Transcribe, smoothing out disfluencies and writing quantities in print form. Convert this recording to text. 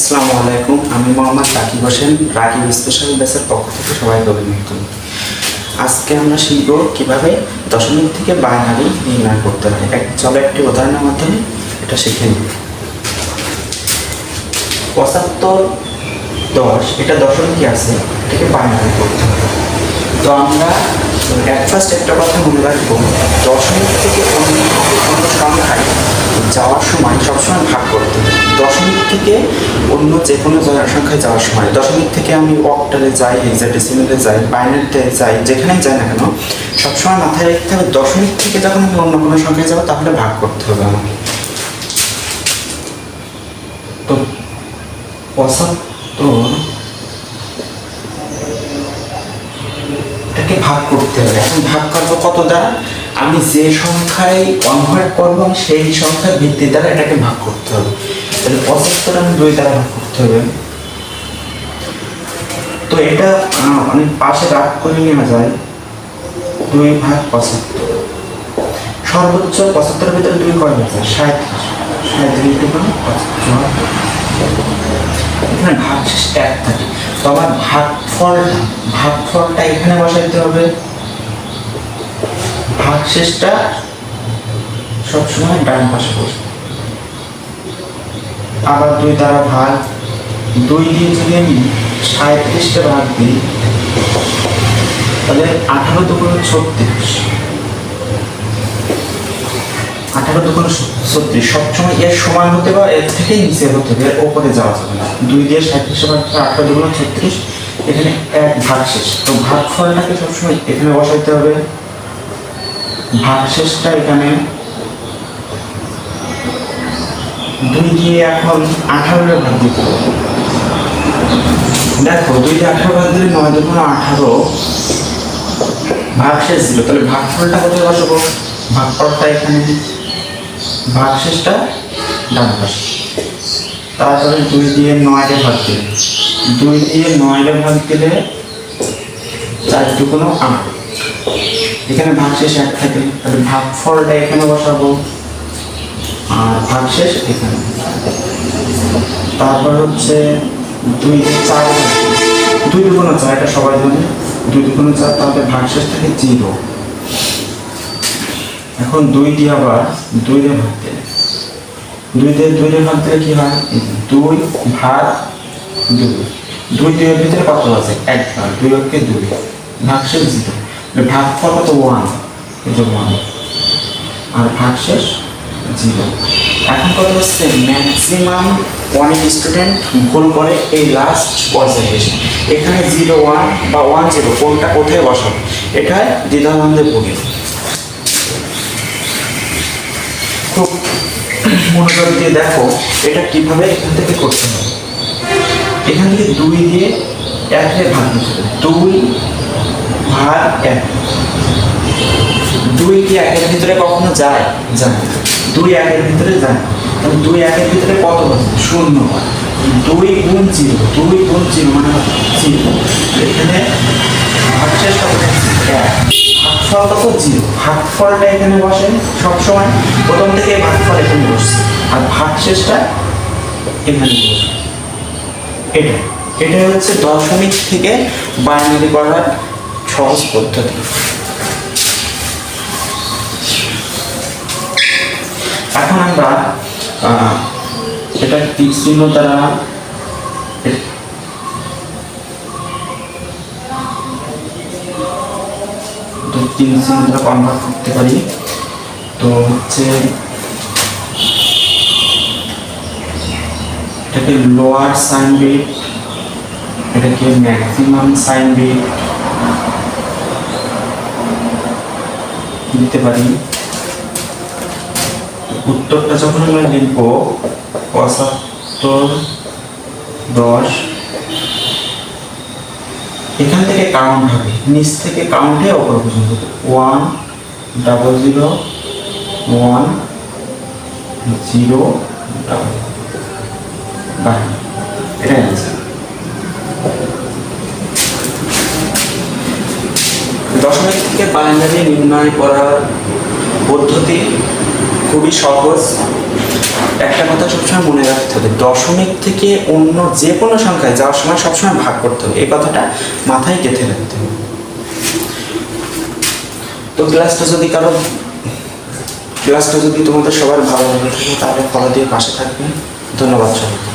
আসসালামু আলাইকুম, আমি মোহাম্মদ রাকিব হোসেন, রাকিব স্পেশাল ব্যাচের পক্ষ থেকে সবাইকে অভিনন্দন। আজকে আমরা শিখব কিভাবে দশমিক থেকে বাইনারি নির্ণয় করতে হয়। চলো একটি উদাহরণের মাধ্যমে এটা শিখে নিই। 75, 10 এটা দশমিকই আছে, এটাকে বাইনারি করতে হবে। তো আমরা ফার্স্ট একটা কথা মনে রাখবো, দশমিক থেকে অন্য সংখ্যায় যাওয়ার সময় সবসময় ভাগ করতে হবে। দশমিক থেকে অন্য যে কোনো সংখ্যায় যাওয়ার সময়, দশমিক থেকে আমি অক্টালে যাই, হেক্সাডেসিমালে যাই, বাইনারিতে যাই, যেখানেই যাই না কেন সবসময় মাথায় রাখতে হবে দশমিক থেকে যখন আমি অন্য কোনো সংখ্যায় যাবো তাহলে ভাগ করতে হবে আমাকে। তো 75 এটাকে ভাগ করতে হবে। এখন ভাগ করবো কত দ্বারা? আমি যে সংখ্যায় কনভার্ট করবো আমি সেই সংখ্যার ভিত্তি দ্বারা এটাকে ভাগ করতে হবে। তাহলে 75 আমি 2 দ্বারা ভাগ করতে হবে। তো এটা অনেক পাশে ভাগ করে নেওয়া যায়, 2 ভাগ 75। সর্বোচ্চ 75-এর ভিতরে 2 কয় আছে? 37 এখানে ভাগশেষ 1 থাকে। তো আমার ভাগফলটা এখানে বসাইতে হবে। ভাগশেষটা সবসময় ডান পাশে বসবে। আবার 2 দ্বারা ভাগ, 2 দিয়ে যদি আমি 37টা ভাগ দিই তাহলে 18 দুগুণে 36, 18 দুগুণে 36 সবসময় এর সমান হতে বা এর থেকেই নিচে হতে হবে, এর ওপরে যাওয়া যাবে না। 2 দিয়ে 37 ভাগ 18 দুগুণে 36, এখানে 1 ভাগশেষ। তো ভাগফলটাকে সবসময় এখানে বসাইতে হবে। ভাগশেষটা এখানে 2 দিয়ে এখন 18 ভাগ দিতে হবে। দেখো 2 দিয়ে 18 ভাগ দিলে 9 দুগুণে 18 ভাগশেষ দিল। তাহলে ভাগফলটা কোথায় বসাবো? ভাগফলটা এখানে, ভাগশেষটা ডান পাশে। তারপরে 2 দিয়ে 9 ভাগ দিলে, 2 দিয়ে 9 ভাগ দিলে 4 দুগুণে 8, এখানে ভাগশেষ 1 থাকে। তাহলে ভাগফলটা এখানে বসাবো আর ভাগশেষ এখানে। তারপর হচ্ছে 2 দিয়ে 4, 2 দুগুণে 4, এটা সবাই জানে, 2 দুগুণে 4, তাহলে ভাগশেষ থাকে 0। এখন 2 দিয়ে আবার 2 দিয়ে ভাগ দিলে, 2 দিয়ে ভাগ দিলে কি হয়? 2 ভাগ 2, 2 2 এর ভিতরে কত আছে? 1 ভাগ, 2 কে 2, ভাগশেষ 0। ভাগফল কত? 1, এই যে 1, আর ভাগশেষ 0। এখন কথা হচ্ছে ম্যাক্সিমাম অনেক স্টুডেন্ট ভুল করে এই লাস্ট পর্যায়ে এসে এখানে 0 1 বা 1 0 কোনটা কোথায় বসাবো এটা দ্বিধাদ্বন্দ্বে ভুগে। খুব মনোযোগ দিয়ে দেখো এটা কিভাবে এখান থেকে করতে হবে। এখান থেকে 2 দিয়ে 1 এর ভাগ দিতে হবে। 2 ভাগ 1, 2 কি 1 এর ভিতরে কখনো যায়? যায় না। 2 1 এর ভিতরে যায়। তাহলে 2 1 এর ভিতরে কত আছে? 0 হয়। 2 গুণ 0, 2 গুণ 0 মানে 0। এখানে ভাগশেষ কত? 1, ভাগফল কত? 0। ভাগফলটা এখানে বসে সবসময়, প্রথম থেকে ভাগফল এখানে বসছে আর ভাগশেষটা এখানে বসে। এটা হচ্ছে দশমিক থেকে বাইনারি করার সহজ পদ্ধতি। এখন আমরা এটা তীর চিহ্ন দ্বারা কনভার্ট করতে পারি। তো হচ্ছে এটাকে লোয়ার সাইন বিট, এটাকে ম্যাক্সিমাম সাইন বিট দিতে পারি। উত্তরটা যখন আমরা লিখব 75 10, এখান থেকে কাউন্ট হবে, নিচ থেকে কাউন্টে ওপর পর্যন্ত 1 0 0 1 0 বাই, এটা অ্যান্সার। দশমিক থেকে বাইনারি নির্ণয় করার পদ্ধতি খুবই সহজ। একটা কথা সবসময় মনে রাখতে হবে, দশমিক থেকে অন্য যে কোনো সংখ্যায় যাওয়ার সময় সবসময় ভাগ করতে হবে, এই কথাটা মাথায় গেঁথে রাখতে হবে। তো ক্লাসটা যদি তোমাদের সবার ভালো লেগে থাকে তাহলে ফলো দিয়ে পাশে থাকবেন। ধন্যবাদ সবাইকে।